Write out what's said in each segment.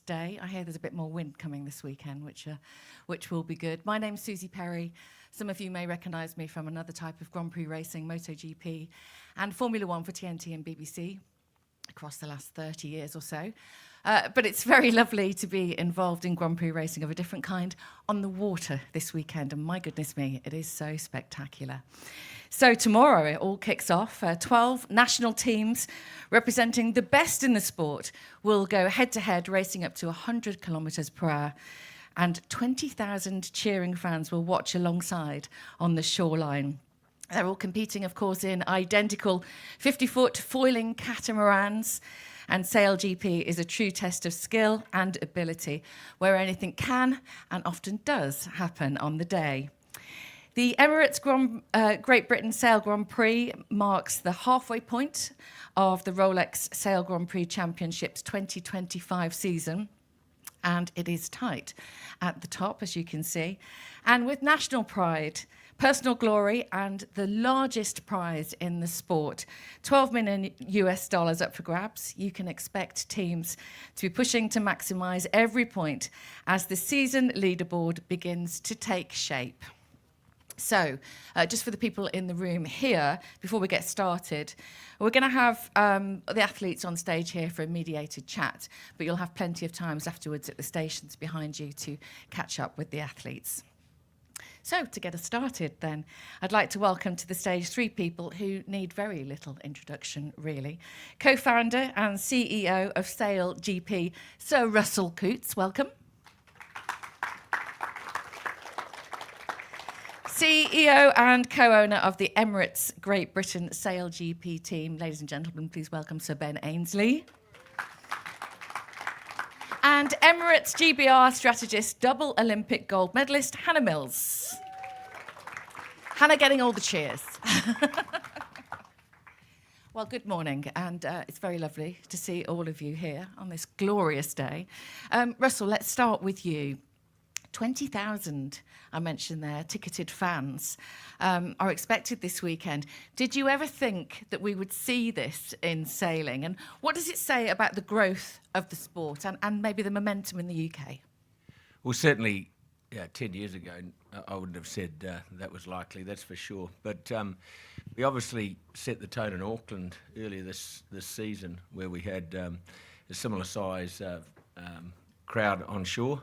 day. I hear there's a bit more wind coming this weekend, which will be good. My name's Susie Perry. Some of you may recognise me from another type of Grand Prix racing, MotoGP, and Formula One for TNT and BBC across the last 30 years or so. But it's very lovely to be involved in Grand Prix racing of a different kind on the water this weekend. And my goodness me, it is so spectacular. So tomorrow it all kicks off. 12 national teams representing the best in the sport will go head-to-head, racing up to 100 kilometres per hour. And 20,000 cheering fans will watch alongside on the shoreline. They're all competing, of course, in identical 50-foot foiling catamarans. And SailGP is a true test of skill and ability, where anything can and often does happen on the day. The Emirates Great Britain Sail Grand Prix marks the halfway point of the Rolex Sail Grand Prix Championship's 2025 season. And it is tight at the top, as you can see. And with national pride, personal glory, and the largest prize in the sport, $12 million up for grabs, you can expect teams to be pushing to maximise every point as the season leaderboard begins to take shape. So, just for the people in the room here, before we get started, we're going to have the athletes on stage here for a mediated chat, but you'll have plenty of times afterwards at the stations behind you to catch up with the athletes. So, to get us started then, I'd like to welcome to the stage three people who need very little introduction, really. Co-founder and CEO of SailGP, Sir Russell Coutts, welcome. CEO and co-owner of the Emirates Great Britain SailGP team. Ladies and gentlemen, please welcome Sir Ben Ainsley. And Emirates GBR strategist, double Olympic gold medalist, Hannah Mills. Hannah getting all the cheers. Well, good morning, and it's very lovely to see all of you here on this glorious day. Russell, let's start with you. 20,000, I mentioned there, ticketed fans are expected this weekend. Did you ever think that we would see this in sailing? And what does it say about the growth of the sport and maybe the momentum in the UK? Well, certainly, 10 years ago, I wouldn't have said that was likely, that's for sure. But we obviously set the tone in Auckland earlier this season, where we had a similar size crowd on shore.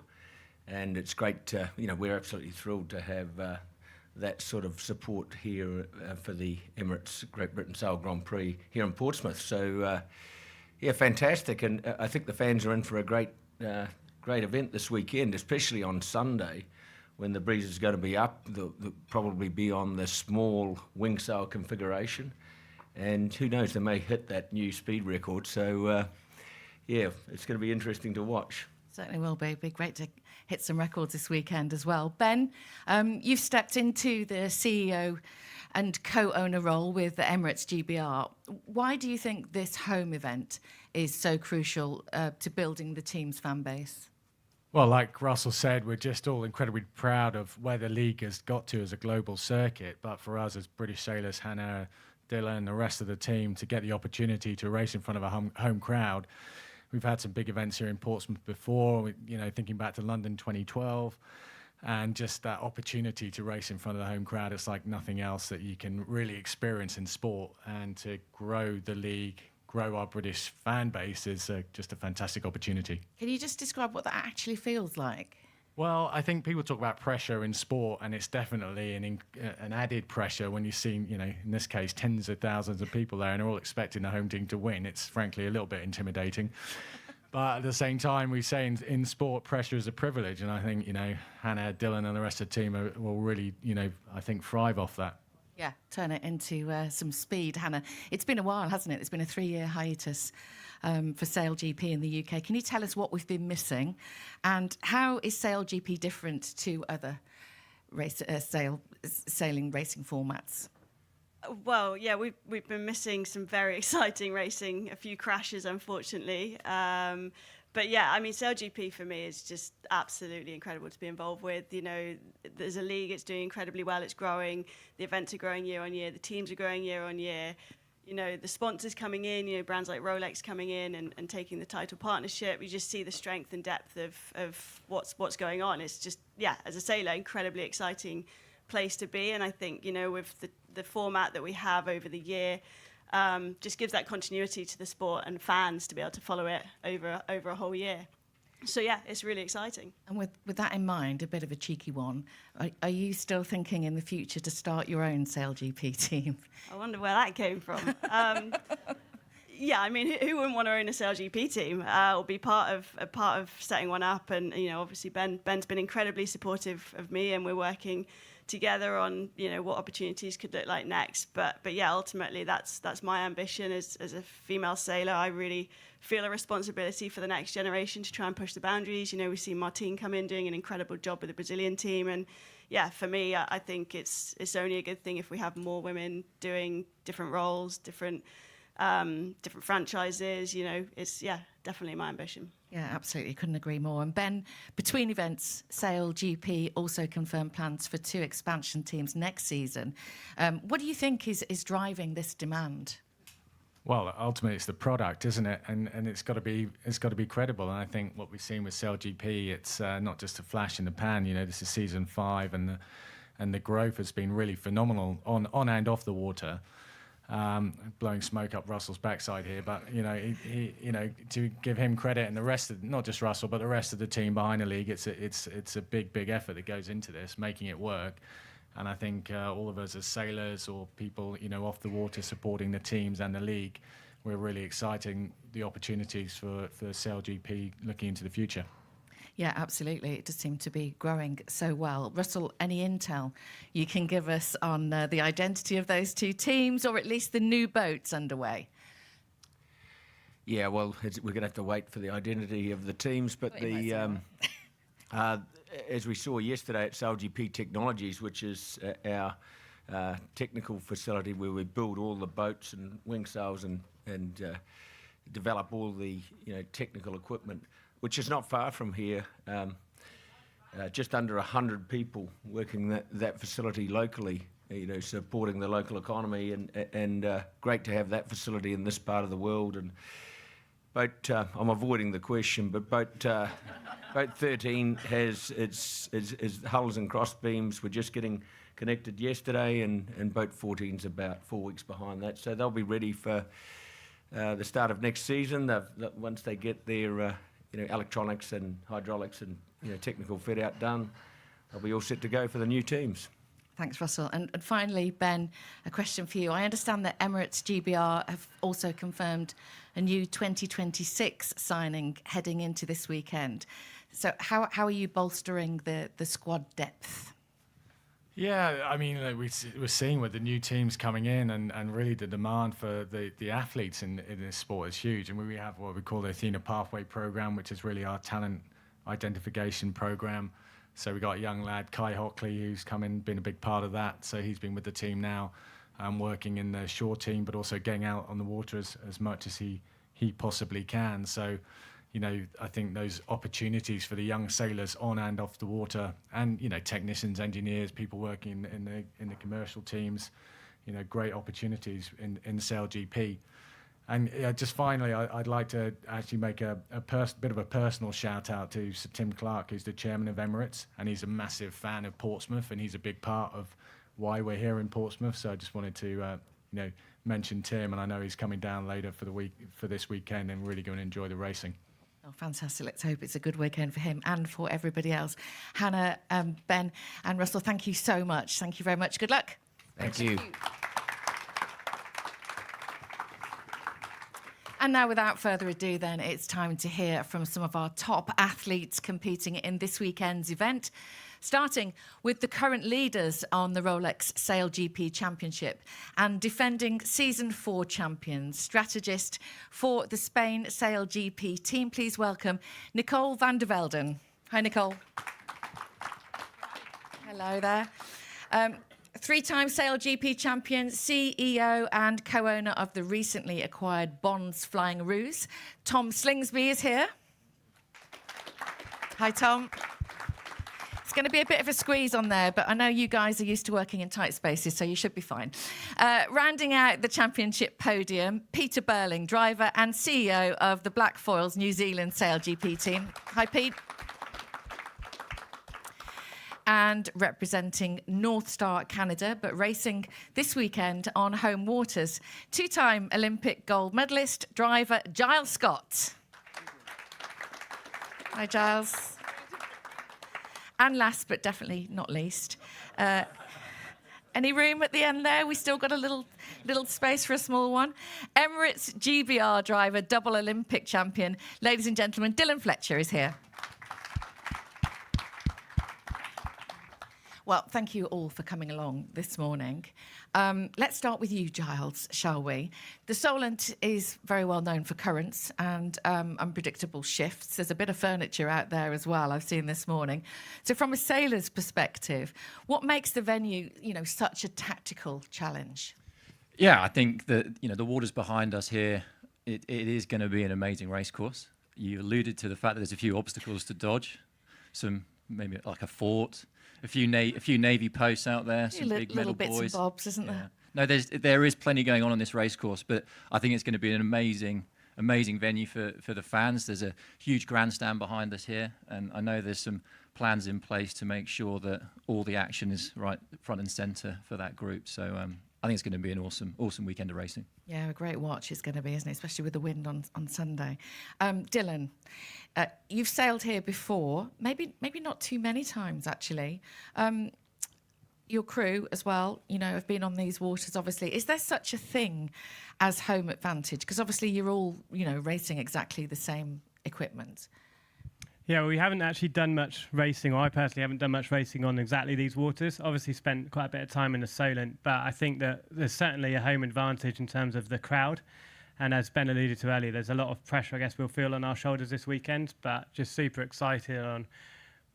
And it's great to, we're absolutely thrilled to have that sort of support here for the Emirates Great Britain Sail Grand Prix here in Portsmouth. So, fantastic. And I think the fans are in for a great event this weekend, especially on Sunday, when the breeze is going to be up. They'll probably be on the small wing sail configuration. And who knows, they may hit that new speed record. So, it's going to be interesting to watch. Certainly will be. It'll be great to hit some records this weekend as well. Ben, you've stepped into the CEO and co-owner role with the Emirates GBR. Why do you think this home event is so crucial to building the team's fan base? Well, like Russell said, we're just all incredibly proud of where the league has got to as a global circuit. But for us as British sailors, Hannah, Dylan, and the rest of the team, to get the opportunity to race in front of a home crowd. We've had some big events here in Portsmouth before, thinking back to London 2012, and just that opportunity to race in front of the home crowd, it's like nothing else that you can really experience in sport. And to grow the league, grow our British fan base is just a fantastic opportunity. Can you just describe what that actually feels like? Well, I think people talk about pressure in sport, and it's definitely an added pressure when you see, in this case, tens of thousands of people there and they're all expecting the home team to win. It's frankly a little bit intimidating. But at the same time, we say in sport, pressure is a privilege. And I think, Hannah, Dylan and the rest of the team will really, I think thrive off that. Yeah, turn it into some speed, Hannah. It's been a while, hasn't it? It's been a 3-year hiatus for SailGP in the UK. Can you tell us what we've been missing, and how is SailGP different to other sailing racing formats? Well, yeah, we've been missing some very exciting racing, a few crashes, unfortunately. But yeah, SailGP for me is just absolutely incredible to be involved with. There's a league, it's doing incredibly well, it's growing, the events are growing year on year, the teams are growing year on year. the sponsors coming in, brands like Rolex coming in and taking the title partnership. You just see the strength and depth of what's going on. It's just, as a sailor, incredibly exciting place to be. And I think, with the format that we have over the year, just gives that continuity to the sport and fans to be able to follow it over a whole year. So, it's really exciting. And with that in mind, a bit of a cheeky one, are you still thinking in the future to start your own SailGP team? I wonder where that came from. I mean, who wouldn't want to own a SailGP team or be part of setting one up? And, obviously Ben's been incredibly supportive of me, and we're working together on, what opportunities could look like next. But ultimately that's my ambition as a female sailor. I really feel a responsibility for the next generation to try and push the boundaries. We've seen Martine come in doing an incredible job with the Brazilian team, and for me, I think it's only a good thing if we have more women doing different roles, different franchises. It's definitely my ambition. Yeah, absolutely. Couldn't agree more. And Ben, between events, SailGP also confirmed plans for 2 expansion teams next season. What do you think is driving this demand? Well, ultimately, it's the product, isn't it? And it's got to be credible. And I think what we've seen with SailGP, it's not just a flash in the pan. This is season 5, and the growth has been really phenomenal on and off the water. Blowing smoke up Russell's backside here, but he, to give him credit, and the rest of, not just Russell, but the rest of the team behind the league, it's a big effort that goes into this, making it work. And I think all of us as sailors or people off the water supporting the teams and the league, we're really exciting the opportunities for SailGP looking into the future. Yeah, absolutely. It does seem to be growing so well. Russell, any intel you can give us on the identity of those 2 teams, or at least the new boats underway? Yeah, well, we're going to have to wait for the identity of the teams, but as we saw yesterday at SailGP Technologies, which is our technical facility where we build all the boats and wing sails and develop all the technical equipment, which is not far from here. Just under 100 people working that facility locally, supporting the local economy, and great to have that facility in this part of the world. And boat, I'm avoiding the question, but boat 13 has its hulls and cross beams. We're just getting connected yesterday, and boat 14's about 4 weeks behind that. So they'll be ready for the start of next season. Once they get their electronics and hydraulics and technical fit out done, they'll be all set to go for the new teams. Thanks, Russell. And finally, Ben, a question for you. I understand that Emirates GBR have also confirmed a new 2026 signing heading into this weekend. So how are you bolstering the squad depth? Yeah, I mean, we're seeing with the new teams coming in, and really the demand for the athletes in this sport is huge. And we have what we call the Athena Pathway program, which is really our talent identification program. So we got a young lad, Kai Hockley, who's come in, been a big part of that. So he's been with the team now, working in the shore team, but also getting out on the water as much as he possibly can. So, I think those opportunities for the young sailors on and off the water, and technicians, engineers, people working in the commercial teams, great opportunities in SailGP. And just finally, I'd like to actually make a bit of a personal shout out to Sir Tim Clark, who's the chairman of Emirates, and he's a massive fan of Portsmouth, and he's a big part of why we're here in Portsmouth. So I just wanted to mention Tim, and I know he's coming down later for this weekend, and really going to enjoy the racing. Oh, fantastic. Let's hope it's a good weekend for him and for everybody else. Hannah, Ben and Russell, thank you so much. Thank you very much. Good luck. Thank you. And now, without further ado, then, it's time to hear from some of our top athletes competing in this weekend's event, starting with the current leaders on the Rolex SailGP Championship and defending Season 4 champions, strategist for the Spain SailGP team. Please welcome Nicole van der Velden. Hi, Nicole. Hello there. 3-time SailGP champion, CEO and co-owner of the recently acquired Bonds Flying Ruse. Tom Slingsby is here. Hi, Tom. It's going to be a bit of a squeeze on there, but I know you guys are used to working in tight spaces, so you should be fine. Rounding out the championship podium, Peter Burling, driver and CEO of the Black Foils New Zealand SailGP team. Hi, Pete. And representing North Star Canada, but racing this weekend on home waters, two-time Olympic gold medalist driver Giles Scott. Hi, Giles. And last but definitely not least, any room at the end there? We still got a little space for a small one. Emirates GBR driver, double Olympic champion. Ladies and gentlemen, Dylan Fletcher is here. Well, thank you all for coming along this morning. Let's start with you, Giles, shall we? The Solent is very well known for currents and unpredictable shifts. There's a bit of furniture out there as well, I've seen this morning. So from a sailor's perspective, what makes the venue, such a tactical challenge? Yeah, I think that, the waters behind us here, it is going to be an amazing race course. You alluded to the fact that there's a few obstacles to dodge, some maybe like a fort, a few navy posts out there, some big metal bits buoys. and bobs, isn't there? No, there is plenty going on this race course, but I think it's going to be an amazing venue for the fans. There's a huge grandstand behind us here, and I know there's some plans in place to make sure that all the action is right front and centre for that group. So I think it's going to be an awesome weekend of racing. Yeah, a great watch it's going to be, isn't it? Especially with the wind on Sunday. Dylan, you've sailed here before, maybe not too many times actually. Your crew as well, have been on these waters, obviously. Is there such a thing as home advantage? Because obviously you're all, racing exactly the same equipment. Yeah, well, we haven't actually done much racing, or I personally haven't done much racing on exactly these waters. Obviously spent quite a bit of time in the Solent, but I think that there's certainly a home advantage in terms of the crowd. And as Ben alluded to earlier, there's a lot of pressure, I guess, we'll feel on our shoulders this weekend, but just super excited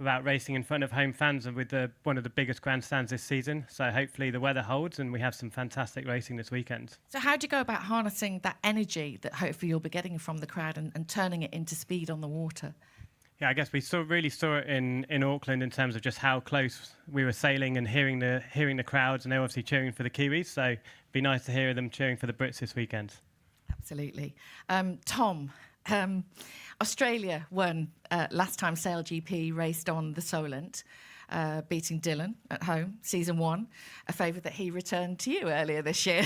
about racing in front of home fans and with one of the biggest grandstands this season. So hopefully the weather holds and we have some fantastic racing this weekend. So how do you go about harnessing that energy that hopefully you'll be getting from the crowd and turning it into speed on the water? Yeah, I guess we really saw it in Auckland in terms of just how close we were sailing and hearing the crowds, and they're obviously cheering for the Kiwis. So it'd be nice to hear them cheering for the Brits this weekend. Absolutely. Tom, Australia won last time SailGP raced on the Solent, beating Dylan at home, season 1, a favour that he returned to you earlier this year.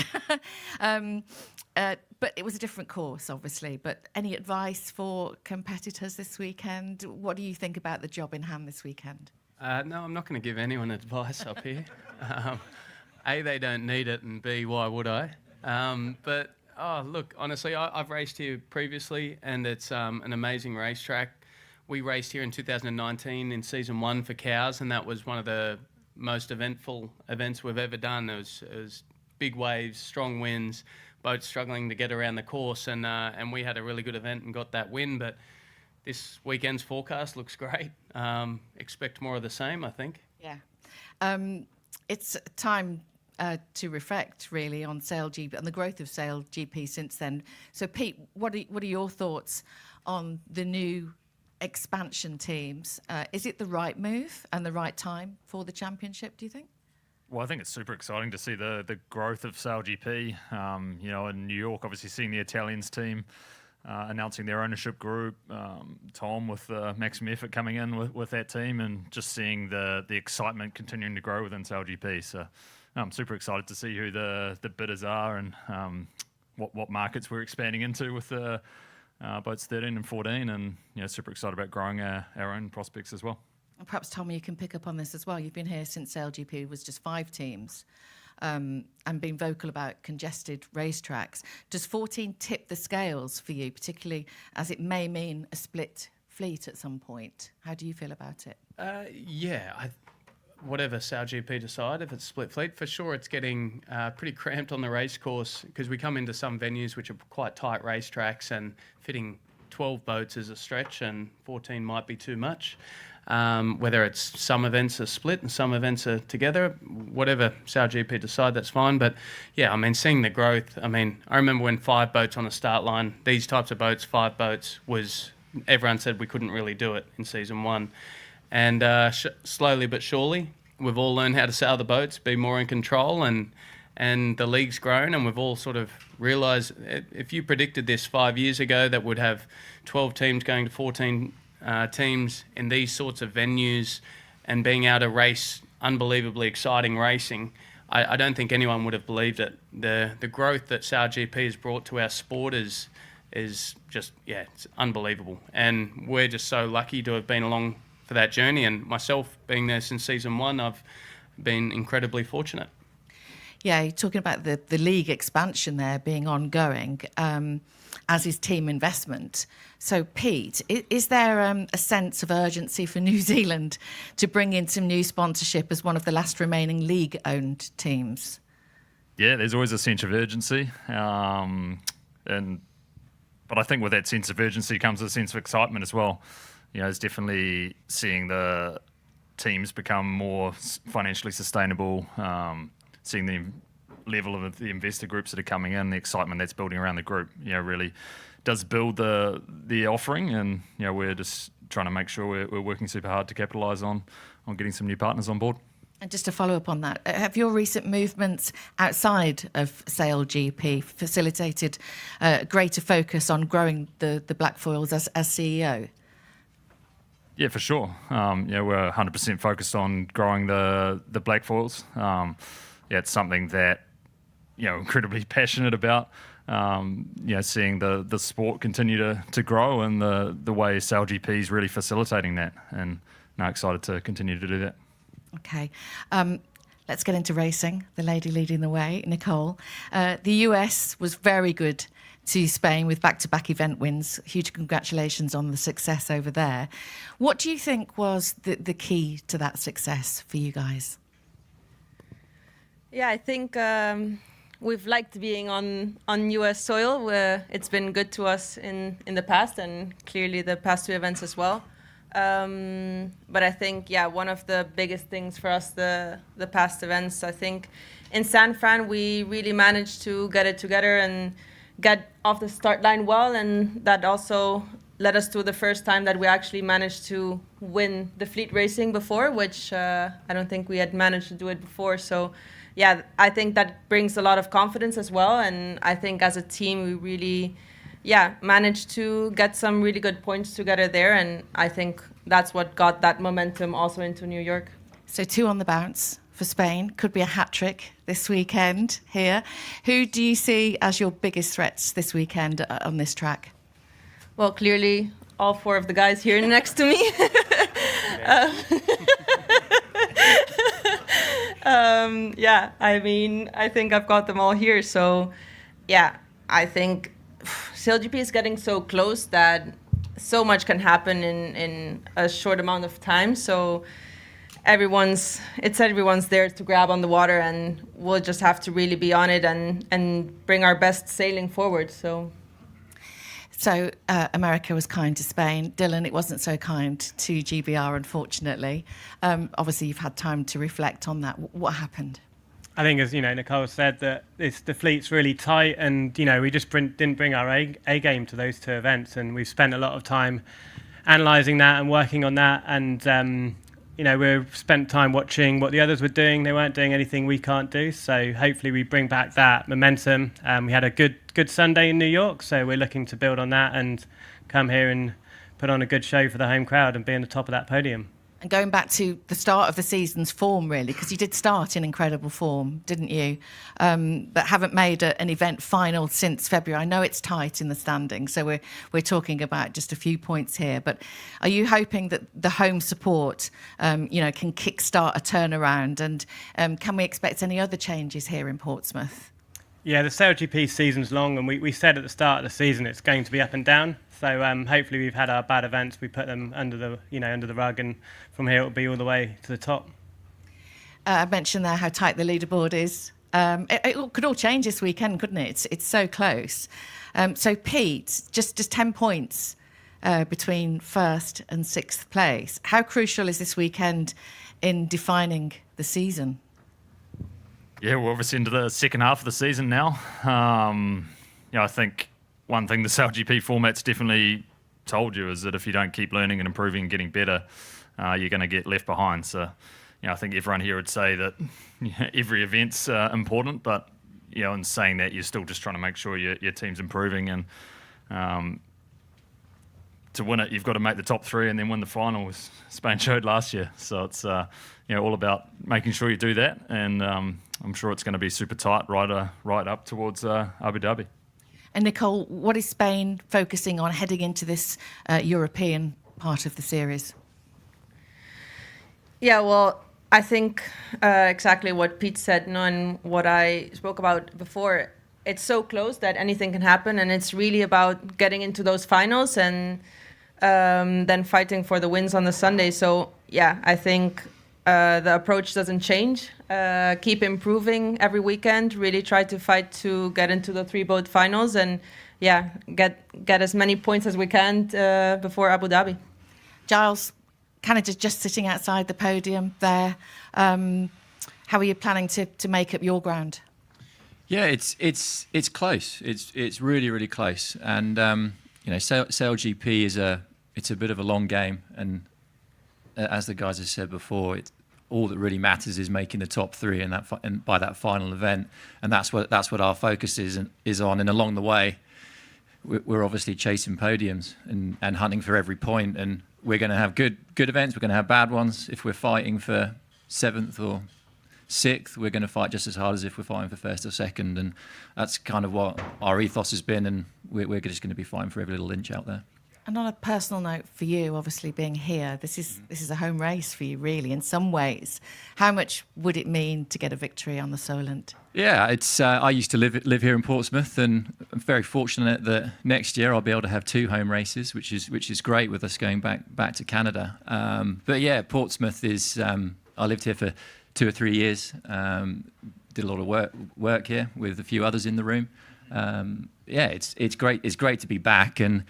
But it was a different course, obviously. But any advice for competitors this weekend? What do you think about the job in hand this weekend? No, I'm not going to give anyone advice up here. A, they don't need it, and B, why would I? Look, honestly, I've raced here previously, and it's an amazing racetrack. We raced here in 2019 in season 1 for cows, and that was one of the most eventful events we've ever done. It was big waves, strong winds, boats struggling to get around the course, and we had a really good event and got that win. But this weekend's forecast looks great. Expect more of the same, I think. Yeah. It's time to reflect really on SailGP and the growth of SailGP since then. So Pete, what are your thoughts on the new expansion teams? Is it the right move and the right time for the championship, do you think? Well, I think it's super exciting to see the growth of SailGP. In New York, obviously seeing the Italians team announcing their ownership group, Tom with Maximum Effort coming in with that team, and just seeing the excitement continuing to grow within SailGP. So I'm super excited to see who the bidders are and what markets we're expanding into with boats 13 and 14, and super excited about growing our own prospects as well. And perhaps, Tommy, you can pick up on this as well. You've been here since SailGP was just 5 teams and been vocal about congested racetracks. Does 14 tip the scales for you, particularly as it may mean a split fleet at some point? How do you feel about it? Whatever SailGP decide, if it's split fleet, for sure it's getting pretty cramped on the race course, because we come into some venues which are quite tight racetracks, and fitting 12 boats is a stretch and 14 might be too much. Whether it's some events are split and some events are together, whatever SailGP decide, that's fine. But yeah, seeing the growth, I remember when 5 boats on the start line, these types of boats, 5 boats, everyone said we couldn't really do it in season 1. And slowly but surely, we've all learned how to sail the boats, be more in control, and the league's grown, and we've all sort of realised if you predicted this 5 years ago that would have 12 teams going to 14 teams in these sorts of venues and being able to race unbelievably exciting racing, I don't think anyone would have believed it. The growth that SailGP has brought to our sport is just, yeah, it's unbelievable. And we're just so lucky to have been along for that journey. And myself, being there since season 1, I've been incredibly fortunate. Yeah, you're talking about the league expansion there being ongoing, as is team investment. So, Pete, is there a sense of urgency for New Zealand to bring in some new sponsorship as one of the last remaining league-owned teams? Yeah, there's always a sense of urgency, but I think with that sense of urgency comes a sense of excitement as well. You know, it's definitely seeing the teams become more financially sustainable, seeing the level of the investor groups that are coming in, the excitement that's building around the group, you know, really does build the offering, and you know, we're just trying to make sure we're working super hard to capitalise on getting some new partners on board. And just to follow up on that, have your recent movements outside of SailGP facilitated greater focus on growing the black foils as CEO? Yeah, for sure. Yeah, we're 100% focused on growing the black foils. Yeah, it's something that, you know, incredibly passionate about. You know, seeing the sport continue to grow, and the way SailGP is really facilitating that, and now excited to continue to do that. Okay. Let's get into racing. The lady leading the way, Nicole. The US was very good to Spain with back-to-back event wins. Huge congratulations on the success over there. What do you think was the key to that success for you guys? Yeah, I think we've liked being on US soil, where it's been good to us in the past, and clearly the past 2 events as well. But I think, yeah, one of the biggest things for us, the past events, I think in San Fran, we really managed to get it together and get off the start line well. And that also led us to the first time that we actually managed to win the fleet racing before, which I don't think we had managed to do it before. So, yeah, I think that brings a lot of confidence as well. And I think as a team, we really, yeah, managed to get some really good points together there. And I think that's what got that momentum also into New York. So 2 on the bounce for Spain. Could be a hat-trick this weekend here. Who do you see as your biggest threats this weekend on this track? Well, clearly all 4 of the guys here next to me. Yeah, I mean, I think I've got them all here. So, yeah, I think SailGP is getting so close that so much can happen in a short amount of time. So everyone's there to grab on the water, and we'll just have to really be on it and bring our best sailing forward. So America was kind to Spain. Dylan, it wasn't so kind to GBR, unfortunately. Obviously, you've had time to reflect on that. What happened? I think, as you know, Nicole said, that the fleet's really tight, and you know, we just didn't bring our A game to those 2 events, and we've spent a lot of time analysing that and working on that, and you know, we've spent time watching what the others were doing. They weren't doing anything we can't do, so hopefully we bring back that momentum. We had a good Sunday in New York, so we're looking to build on that and come here and put on a good show for the home crowd and be on the top of that podium. And going back to the start of the season's form, really, because you did start in incredible form, didn't you? But haven't made an event final since February. I know it's tight in the standings, so we're talking about just a few points here. But are you hoping that the home support, you know, can kickstart a turnaround? And can we expect any other changes here in Portsmouth? Yeah, the SailGP season's long, and we said at the start of the season it's going to be up and down. So hopefully we've had our bad events, we put them under the rug, and from here it'll be all the way to the top. I mentioned there how tight the leaderboard is. It could all change this weekend, couldn't it? It's so close. So Pete, just 10 points between 1st and 6th place. How crucial is this weekend in defining the season? Yeah, we're obviously into the second half of the season now. You know, I think one thing the SailGP format's definitely told you, is that if you don't keep learning and improving and getting better, you're going to get left behind. So, I think everyone here would say that every event's important, but in saying that, you're still just trying to make sure your team's improving, and to win it, you've got to make the top 3 and then win the final, as Spain showed last year. So it's all about making sure you do that, and I'm sure it's going to be super tight right up towards Abu Dhabi. And Nicole, what is Spain focusing on heading into this European part of the series? Yeah, well, I think exactly what Pete said, and what I spoke about before. It's so close that anything can happen, and it's really about getting into those finals and then fighting for the wins on the Sunday. So, yeah, I think the approach doesn't change. Keep improving every weekend, really try to fight to get into the 3-boat finals, and, yeah, get as many points as we can before Abu Dhabi. Giles, kind of just sitting outside the podium there. How are you planning to make up your ground? Yeah, it's close. It's really close, and SailGP is a bit of a long game, and as the guys have said before, all that really matters is making the top 3 and by that final event, and that's what our focus is on. And along the way, we're obviously chasing podiums and hunting for every point, and we're going to have good events. We're going to have bad ones. If we're fighting for 7th or 6th, we're going to fight just as hard as if we're fighting for 1st or 2nd, and that's kind of what our ethos has been, and we're just going to be fighting for every little inch out there. And on a personal note for you, obviously being here, this is a home race for you, really, in some ways. How much would it mean to get a victory on the Solent? Yeah, it's. I used to live here in Portsmouth, and I'm very fortunate that next year I'll be able to have 2 home races, which is great with us going back to Canada. But yeah, Portsmouth is. I lived here for 2 or 3 years. Did a lot of work here with a few others in the room. Yeah, it's great. It's great to be back, and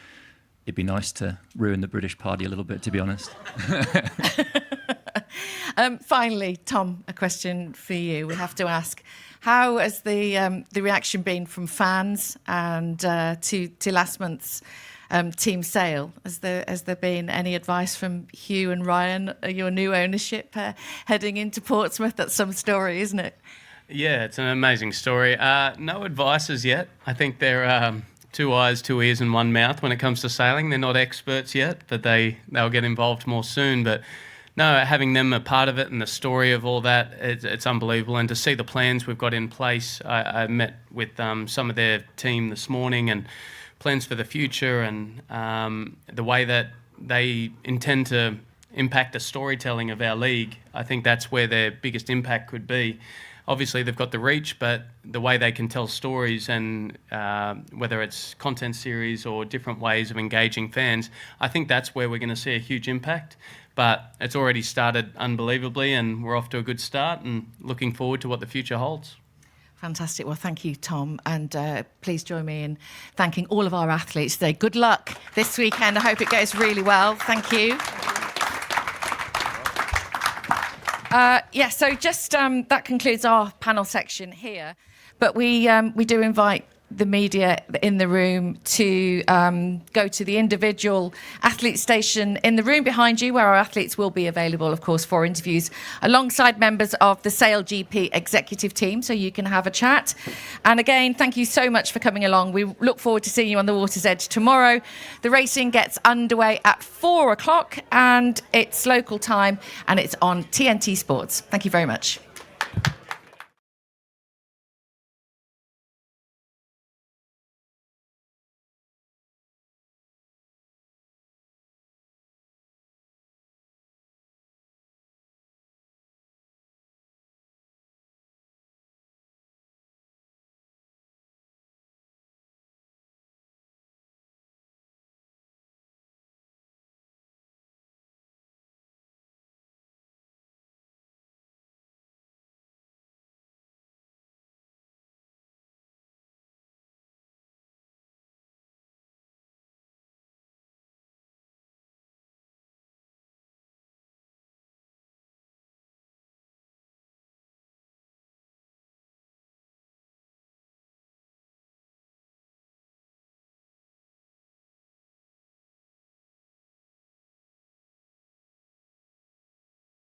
it'd be nice to ruin the British party a little bit, to be honest. Finally, Tom, a question for you. We have to ask, how has the reaction been from fans and to last month's Team Sail? Has there been any advice from Hugh and Ryan, your new ownership, heading into Portsmouth? That's some story, isn't it? Yeah, it's an amazing story. No advice as yet. I think they're 2 eyes, 2 ears, and 1 mouth when it comes to sailing. They're not experts yet, but they'll get involved more soon. But no, having them a part of it and the story of all that, it's unbelievable. And to see the plans we've got in place, I met with some of their team this morning, and plans for the future, and the way that they intend to impact the storytelling of our league. I think that's where their biggest impact could be. Obviously, they've got the reach, but the way they can tell stories, and whether it's content series or different ways of engaging fans, I think that's where we're going to see a huge impact. But it's already started unbelievably, and we're off to a good start, and looking forward to what the future holds. Fantastic. Well, thank you, Tom. And please join me in thanking all of our athletes today. Good luck this weekend. I hope it goes really well. Thank you. So just that concludes our panel section here. But we do invite the media in the room to go to the individual athlete station in the room behind you, where our athletes will be available, of course, for interviews alongside members of the SailGP executive team, so you can have a chat. And again, thank you so much for coming along. We look forward to seeing you on the water's edge tomorrow. The racing gets underway at 4 o'clock, and it's local time, and it's on TNT Sports. Thank you very much.